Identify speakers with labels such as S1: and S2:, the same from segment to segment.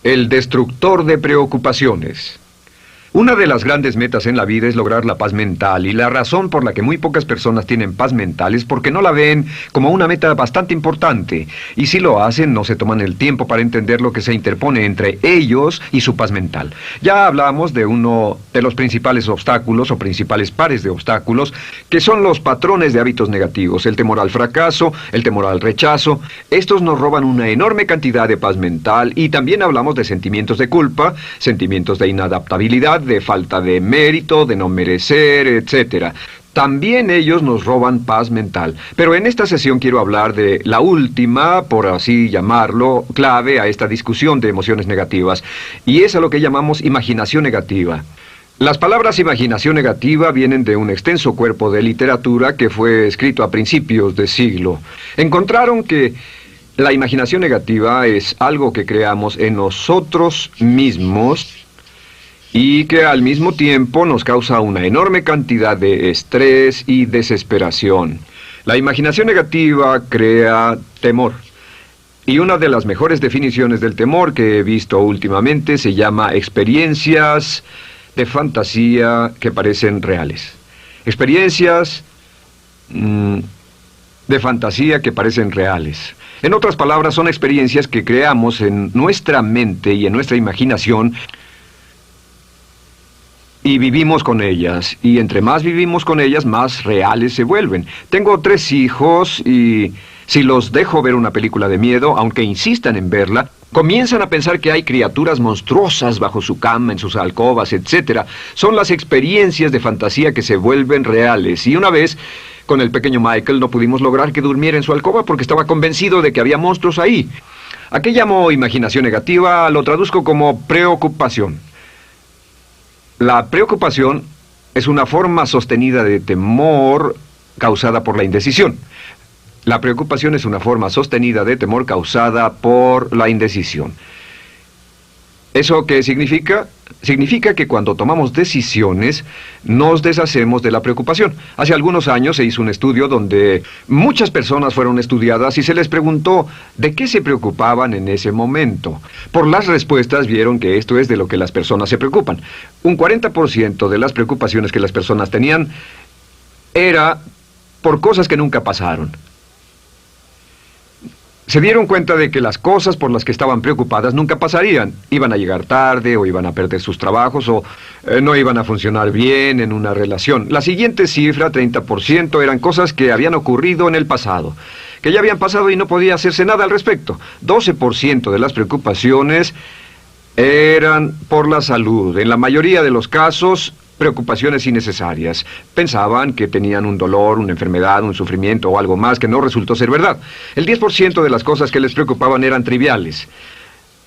S1: El destructor de preocupaciones. Una de las grandes metas en la vida es lograr la paz mental, y la razón por la que muy pocas personas tienen paz mental es porque no la ven como una meta bastante importante, y si lo hacen no se toman el tiempo para entender lo que se interpone entre ellos y su paz mental. Ya hablamos de uno de los principales obstáculos o principales pares de obstáculos, que son los patrones de hábitos negativos, el temor al fracaso, el temor al rechazo. Estos nos roban una enorme cantidad de paz mental, y también hablamos de sentimientos de culpa, sentimientos de inadaptabilidad, de falta de mérito, de no merecer, etc. También ellos nos roban paz mental. Pero en esta sesión quiero hablar de la última, por así llamarlo, clave a esta discusión de emociones negativas, y es a lo que llamamos imaginación negativa. Las palabras imaginación negativa vienen de un extenso cuerpo de literatura que fue escrito a principios de siglo. Encontraron que la imaginación negativa es algo que creamos en nosotros mismos y que al mismo tiempo nos causa una enorme cantidad de estrés y desesperación. La imaginación negativa crea temor. Y una de las mejores definiciones del temor que he visto últimamente se llama experiencias de fantasía que parecen reales. Experiencias de fantasía que parecen reales. En otras palabras, son experiencias que creamos en nuestra mente y en nuestra imaginación, y vivimos con ellas, y entre más vivimos con ellas, más reales se vuelven. Tengo 3 hijos, y si los dejo ver una película de miedo, aunque insistan en verla, comienzan a pensar que hay criaturas monstruosas bajo su cama, en sus alcobas, etc. Son las experiencias de fantasía que se vuelven reales. Y una vez, con el pequeño Michael, no pudimos lograr que durmiera en su alcoba porque estaba convencido de que había monstruos ahí. ¿A qué llamo imaginación negativa? Lo traduzco como preocupación. La preocupación es una forma sostenida de temor causada por la indecisión. La preocupación es una forma sostenida de temor causada por la indecisión. ¿Eso qué significa? Significa que cuando tomamos decisiones, nos deshacemos de la preocupación. Hace algunos años se hizo un estudio donde muchas personas fueron estudiadas y se les preguntó de qué se preocupaban en ese momento. Por las respuestas vieron que esto es de lo que las personas se preocupan. Un 40% de las preocupaciones que las personas tenían era por cosas que nunca pasaron. Se dieron cuenta de que las cosas por las que estaban preocupadas nunca pasarían. Iban a llegar tarde, o iban a perder sus trabajos, o no iban a funcionar bien en una relación. La siguiente cifra, 30%, eran cosas que habían ocurrido en el pasado, que ya habían pasado y no podía hacerse nada al respecto. 12% de las preocupaciones eran por la salud. En la mayoría de los casos, preocupaciones innecesarias. Pensaban que tenían un dolor, una enfermedad, un sufrimiento o algo más que no resultó ser verdad. El 10% de las cosas que les preocupaban eran triviales.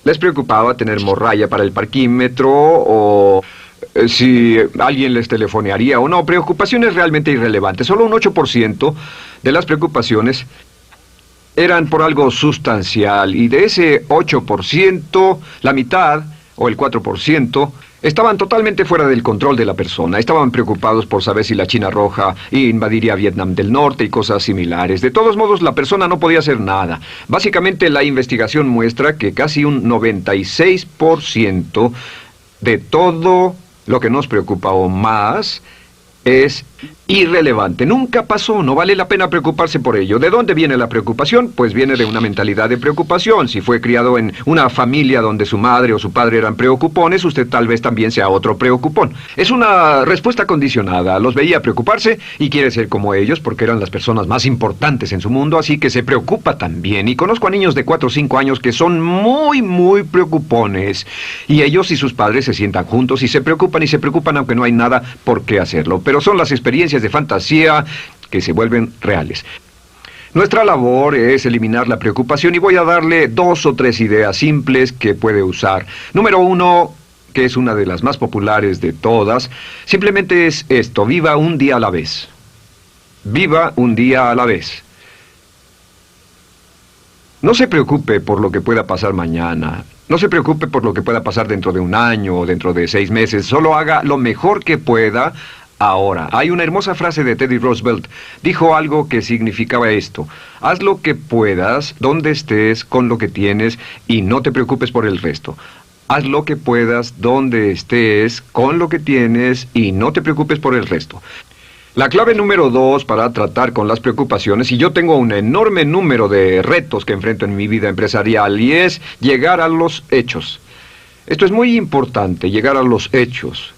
S1: Les preocupaba tener morralla para el parquímetro, o si alguien les telefonearía o no. Preocupaciones realmente irrelevantes. Solo un 8% de las preocupaciones eran por algo sustancial, y de ese 8%, la mitad, o el 4%, estaban totalmente fuera del control de la persona. Estaban preocupados por saber si la China Roja invadiría Vietnam del Norte y cosas similares. De todos modos, la persona no podía hacer nada. Básicamente, la investigación muestra que casi un 96% de todo lo que nos preocupa o más es irrelevante. Nunca pasó, no vale la pena preocuparse por ello. ¿De dónde viene la preocupación? Pues viene de una mentalidad de preocupación. Si fue criado en una familia donde su madre o su padre eran preocupones, usted tal vez también sea otro preocupón. Es una respuesta condicionada. Los veía preocuparse y quiere ser como ellos porque eran las personas más importantes en su mundo, así que se preocupa también. Y conozco a niños de 4 o 5 años que son muy preocupones. Y ellos y sus padres se sientan juntos y se preocupan aunque no hay nada por qué hacerlo. Pero son las experiencias de fantasía que se vuelven reales. Nuestra labor es eliminar la preocupación, y voy a darle 2 o 3 ideas simples que puede usar. Número 1, que es una de las más populares de todas, simplemente es esto: viva un día a la vez. Viva un día a la vez. No se preocupe por lo que pueda pasar mañana. No se preocupe por lo que pueda pasar dentro de un año o dentro de 6 meses. Solo haga lo mejor que pueda ahora. Hay una hermosa frase de Teddy Roosevelt. Dijo algo que significaba esto: haz lo que puedas, donde estés, con lo que tienes, y no te preocupes por el resto. Haz lo que puedas, donde estés, con lo que tienes y no te preocupes por el resto. La clave número 2 para tratar con las preocupaciones, y yo tengo un enorme número de retos que enfrento en mi vida empresarial, y es llegar a los hechos. Esto es muy importante, llegar a los hechos.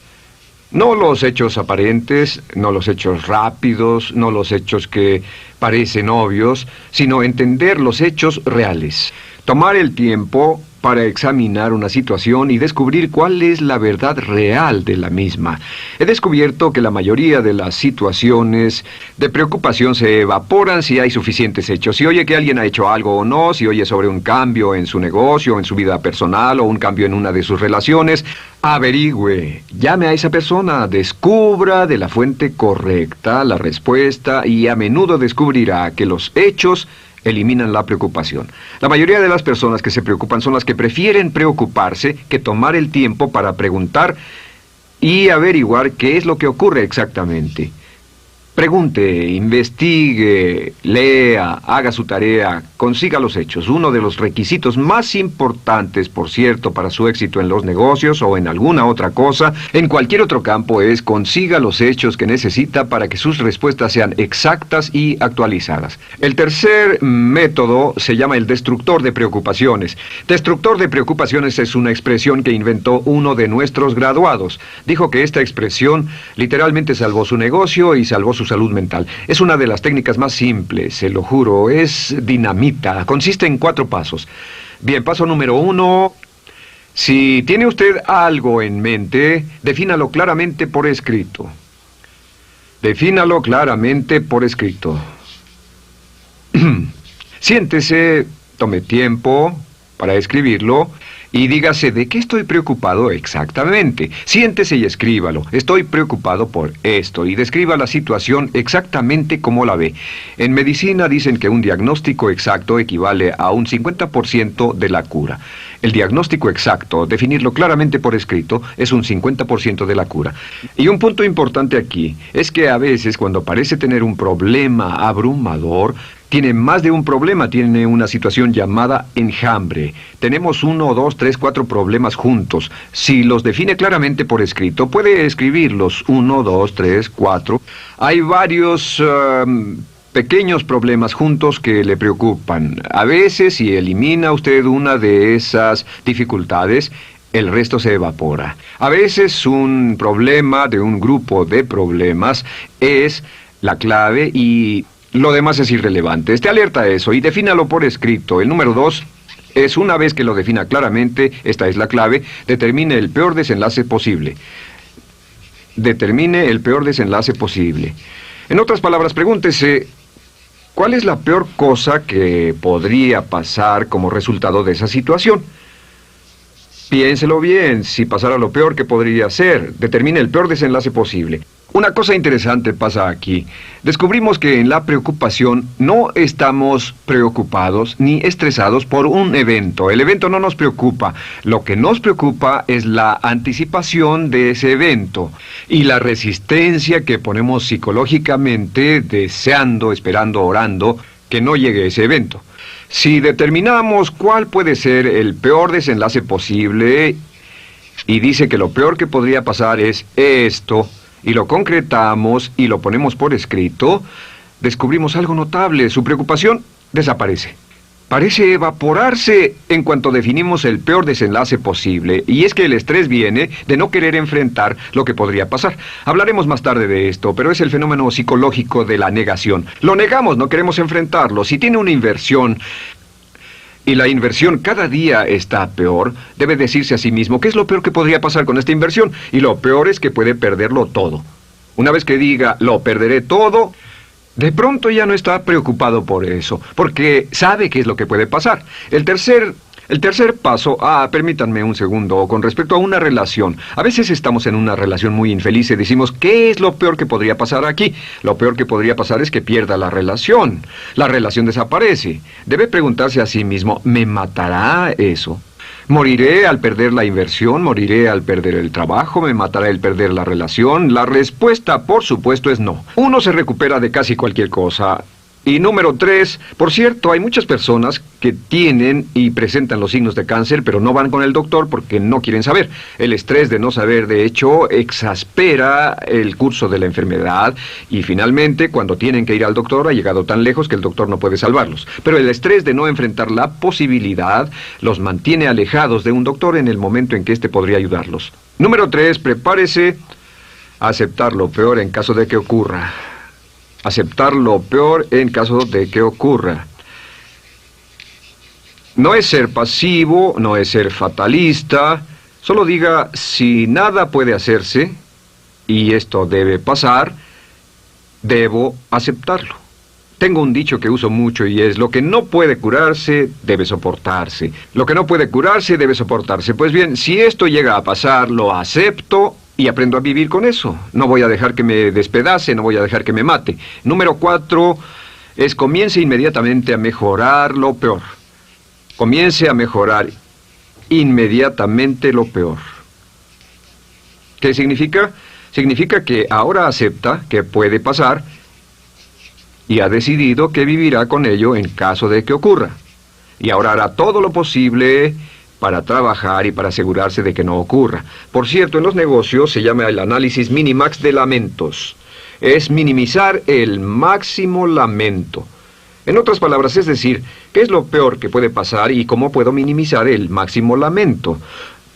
S1: No los hechos aparentes, no los hechos rápidos, no los hechos que parecen obvios, sino entender los hechos reales. Tomar el tiempo para examinar una situación y descubrir cuál es la verdad real de la misma. He descubierto que la mayoría de las situaciones de preocupación se evaporan si hay suficientes hechos. Si oye que alguien ha hecho algo o no, si oye sobre un cambio en su negocio, en su vida personal o un cambio en una de sus relaciones, averigüe, llame a esa persona, descubra de la fuente correcta la respuesta y a menudo descubrirá que los hechos eliminan la preocupación. La mayoría de las personas que se preocupan son las que prefieren preocuparse que tomar el tiempo para preguntar y averiguar qué es lo que ocurre exactamente. Pregunte, investigue, lea, haga su tarea, consiga los hechos. Uno de los requisitos más importantes, por cierto, para su éxito en los negocios o en alguna otra cosa, en cualquier otro campo, es consiga los hechos que necesita para que sus respuestas sean exactas y actualizadas. El tercer método se llama el destructor de preocupaciones. Destructor de preocupaciones es una expresión que inventó uno de nuestros graduados. Dijo que esta expresión literalmente salvó su negocio y salvó su salud mental. Es una de las técnicas más simples, se lo juro, es dinamita. Consiste en 4 pasos. Bien, paso número 1. Si tiene usted algo en mente, defínalo claramente por escrito. Defínalo claramente por escrito. Siéntese, tome tiempo para escribirlo y dígase de qué estoy preocupado exactamente. Siéntese y escríbalo. Estoy preocupado por esto y describa la situación exactamente como la ve. En medicina dicen que un diagnóstico exacto equivale a un 50% de la cura. El diagnóstico exacto, definirlo claramente por escrito, es un 50% de la cura. Y un punto importante aquí es que a veces cuando parece tener un problema abrumador, tiene más de un problema, tiene una situación llamada enjambre. Tenemos 1, 2, 3, 4 problemas juntos. Si los define claramente por escrito, puede escribirlos 1, 2, 3, 4. Hay varios pequeños problemas juntos que le preocupan. A veces, si elimina usted una de esas dificultades, el resto se evapora. A veces un problema de un grupo de problemas es la clave y lo demás es irrelevante. Esté alerta a eso y defínalo por escrito. El número 2 es, una vez que lo defina claramente, esta es la clave, determine el peor desenlace posible. Determine el peor desenlace posible. En otras palabras, pregúntese, ¿cuál es la peor cosa que podría pasar como resultado de esa situación? Piénselo bien, si pasara lo peor que podría ser, determine el peor desenlace posible. Una cosa interesante pasa aquí. Descubrimos que en la preocupación no estamos preocupados ni estresados por un evento. El evento no nos preocupa. Lo que nos preocupa es la anticipación de ese evento y la resistencia que ponemos psicológicamente deseando, esperando, orando que no llegue ese evento. Si determinamos cuál puede ser el peor desenlace posible y dice que lo peor que podría pasar es esto, y lo concretamos y lo ponemos por escrito, descubrimos algo notable. Su preocupación desaparece. Parece evaporarse en cuanto definimos el peor desenlace posible, y es que el estrés viene de no querer enfrentar lo que podría pasar. Hablaremos más tarde de esto, pero es el fenómeno psicológico de la negación. Lo negamos, no queremos enfrentarlo. Si tiene una inversión y la inversión cada día está peor, debe decirse a sí mismo, ¿qué es lo peor que podría pasar con esta inversión? Y lo peor es que puede perderlo todo. Una vez que diga, lo perderé todo, de pronto ya no está preocupado por eso, porque sabe qué es lo que puede pasar. El tercer paso, permítanme un segundo, con respecto a una relación. A veces estamos en una relación muy infeliz y decimos, ¿qué es lo peor que podría pasar aquí? Lo peor que podría pasar es que pierda la relación. La relación desaparece. Debe preguntarse a sí mismo, ¿me matará eso? ¿Moriré al perder la inversión? ¿Moriré al perder el trabajo? ¿Me matará el perder la relación? La respuesta, por supuesto, es no. Uno se recupera de casi cualquier cosa. Y número 3, por cierto, hay muchas personas que tienen y presentan los signos de cáncer, pero no van con el doctor porque no quieren saber. El estrés de no saber, de hecho, exaspera el curso de la enfermedad y finalmente, cuando tienen que ir al doctor, ha llegado tan lejos que el doctor no puede salvarlos. Pero el estrés de no enfrentar la posibilidad los mantiene alejados de un doctor en el momento en que éste podría ayudarlos. Número 3, prepárese a aceptar lo peor en caso de que ocurra. Aceptar lo peor en caso de que ocurra. No es ser pasivo, no es ser fatalista. Solo diga, si nada puede hacerse, y esto debe pasar, debo aceptarlo. Tengo un dicho que uso mucho y es, lo que no puede curarse, debe soportarse. Lo que no puede curarse, debe soportarse. Pues bien, si esto llega a pasar, lo acepto y aprendo a vivir con eso. No voy a dejar que me despedace, no voy a dejar que me mate. Número 4 es comience inmediatamente a mejorar lo peor. Comience a mejorar inmediatamente lo peor. ¿Qué significa? Significa que ahora acepta que puede pasar y ha decidido que vivirá con ello en caso de que ocurra. Y ahora hará todo lo posible para trabajar y para asegurarse de que no ocurra. Por cierto, en los negocios se llama el análisis minimax de lamentos. Es minimizar el máximo lamento. En otras palabras, es decir, ¿qué es lo peor que puede pasar y cómo puedo minimizar el máximo lamento?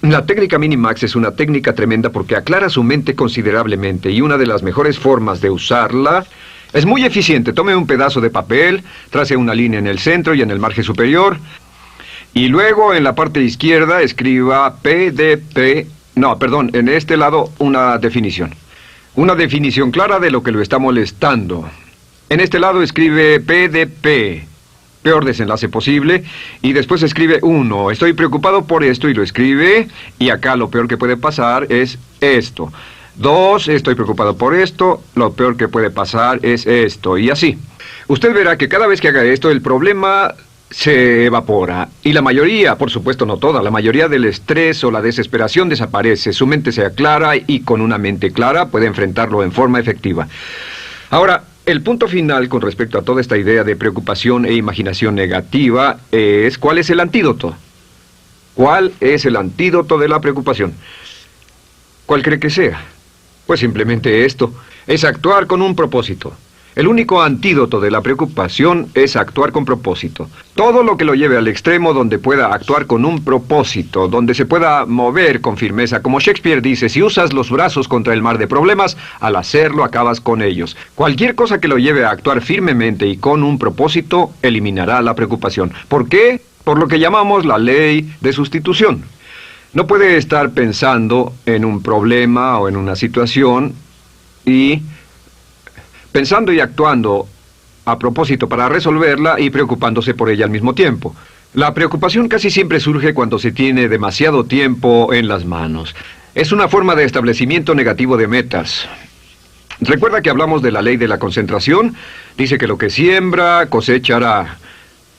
S1: La técnica Minimax es una técnica tremenda porque aclara su mente considerablemente y una de las mejores formas de usarla es muy eficiente. Tome un pedazo de papel, trace una línea en el centro y en el margen superior y luego en la parte izquierda escriba PDP, en este lado una definición. Una definición clara de lo que lo está molestando. En este lado escribe PDP, peor desenlace posible, y después escribe 1, estoy preocupado por esto, y lo escribe, y acá lo peor que puede pasar es esto. 2, estoy preocupado por esto, lo peor que puede pasar es esto, y así. Usted verá que cada vez que haga esto, el problema se evapora, y la mayoría, por supuesto no toda, la mayoría del estrés o la desesperación desaparece, su mente se aclara, y con una mente clara puede enfrentarlo en forma efectiva. Ahora, el punto final con respecto a toda esta idea de preocupación e imaginación negativa es ¿cuál es el antídoto? ¿Cuál es el antídoto de la preocupación? ¿Cuál cree que sea? Pues simplemente esto, es actuar con un propósito. El único antídoto de la preocupación es actuar con propósito. Todo lo que lo lleve al extremo donde pueda actuar con un propósito, donde se pueda mover con firmeza. Como Shakespeare dice, si usas los brazos contra el mar de problemas, al hacerlo acabas con ellos. Cualquier cosa que lo lleve a actuar firmemente y con un propósito, eliminará la preocupación. ¿Por qué? Por lo que llamamos la ley de sustitución. No puede estar pensando en un problema o en una situación y pensando y actuando a propósito para resolverla y preocupándose por ella al mismo tiempo. La preocupación casi siempre surge cuando se tiene demasiado tiempo en las manos. Es una forma de establecimiento negativo de metas. ¿Recuerda que hablamos de la ley de la concentración? Dice que lo que siembra, cosechará.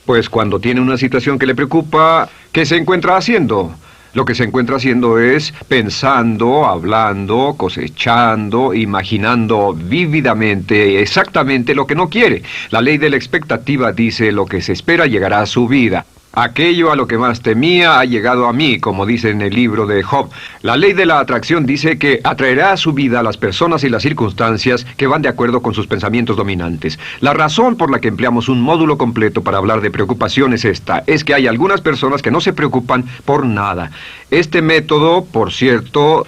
S1: Pues cuando tiene una situación que le preocupa, ¿qué se encuentra haciendo? Lo que se encuentra haciendo es pensando, hablando, cosechando, imaginando vívidamente exactamente lo que no quiere. La ley de la expectativa dice lo que se espera llegará a su vida. Aquello a lo que más temía ha llegado a mí, como dice en el libro de Job. La ley de la atracción dice que atraerá a su vida a las personas y las circunstancias que van de acuerdo con sus pensamientos dominantes. La razón por la que empleamos un módulo completo para hablar de preocupación es esta, es que hay algunas personas que no se preocupan por nada. Este método, por cierto,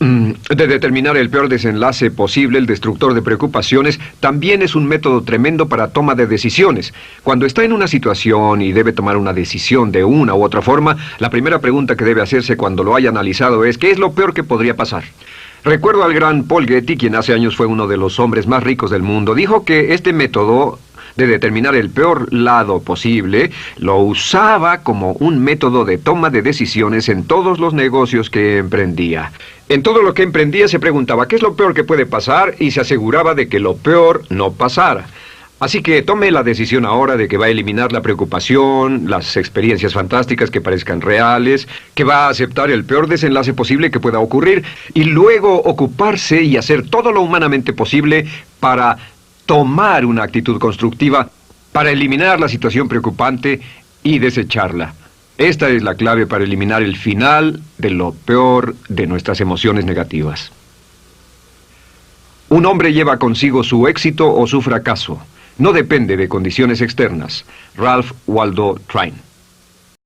S1: de determinar el peor desenlace posible, el destructor de preocupaciones, también es un método tremendo para toma de decisiones. Cuando está en una situación y debe tomar una decisión de una u otra forma, la primera pregunta que debe hacerse cuando lo haya analizado es ¿qué es lo peor que podría pasar? Recuerdo al gran Paul Getty, quien hace años fue uno de los hombres más ricos del mundo, dijo que este método de determinar el peor lado posible, lo usaba como un método de toma de decisiones en todos los negocios que emprendía. En todo lo que emprendía se preguntaba ¿qué es lo peor que puede pasar? Y se aseguraba de que lo peor no pasara. Así que tome la decisión ahora de que va a eliminar la preocupación, las experiencias fantásticas que parezcan reales, que va a aceptar el peor desenlace posible que pueda ocurrir y luego ocuparse y hacer todo lo humanamente posible para tomar una actitud constructiva para eliminar la situación preocupante y desecharla. Esta es la clave para eliminar el final de lo peor de nuestras emociones negativas. Un hombre lleva consigo su éxito o su fracaso. No depende de condiciones externas. Ralph Waldo Trine.